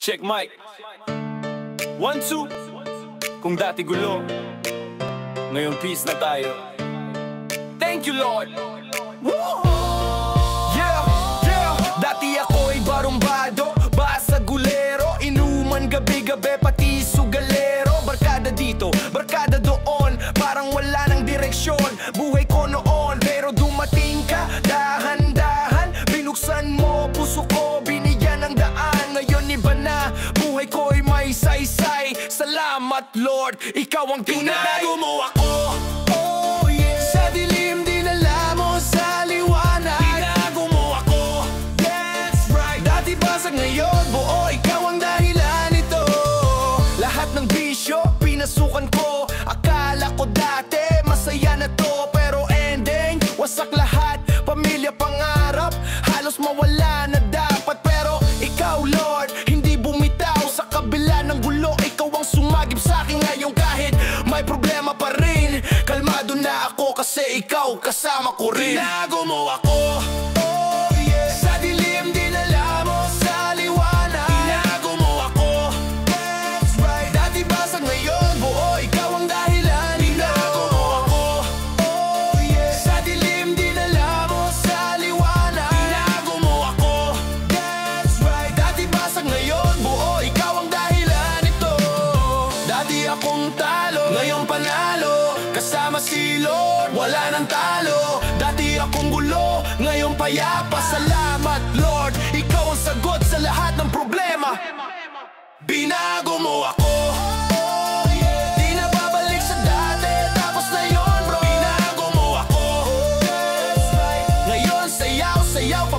Check mic 1, 2. Kung dati gulo, ngayon peace na tayo. Thank you Lord. Woo! Yeah, yeah. Dati ako'y barumbado, basa gulero, inuman gabi-gabi pati sugalero. Barkada dito, barkada doon, parang wala ng direksyon buhay ko noon. Pero dumating ka, dahan-dahan, binuksan mo puso ko, binigyan ng daan. Ngayon iba na, buhay ko'y may saysay. Salamat Lord, ikaw ang tunay. Tinago mo ako, oh yeah. Sa dilim dinala mo sa liwanag. Tinago mo ako, that's right. Dati basag ngayon buo, ikaw ang dahilan nito. Lahat ng bisyo pinasukan ko, akala ko dati masaya na to. Pero ending, wasak lahat, pamilya pangarap, halos mawala na dapat. Pero ikaw Lord, hindi bumitaw sa kabila ng gulo. Ikaw ang sumagip sa'kin ngayon kahit may problema pa rin. Kalmado na ako kasi ikaw kasama ko rin. Tinago mo ako, oh yeah. Sa dilim dinala mo sa liwanag. Tinago mo ako, that's right. Dati basag ngayon buo, ikaw ang dahilan. Tinago mo ako, oh yeah. Sa dilim dinala mo sa liwanag. Tinago mo ako, that's right. Dati basag ngayon buo, ikaw ang dahilan nito. Dati akong talo, ngayon panalo, kasama si Lord, wala nang talo. Dati akong gulo, ngayon payapa. Salamat Lord, ikaw ang sagot sa lahat ng problema. Binago mo ako, oh yeah. Di na babalik sa dati, tapos na yun bro. Binago mo ako, that's right. Ngayon sayaw, sayaw pa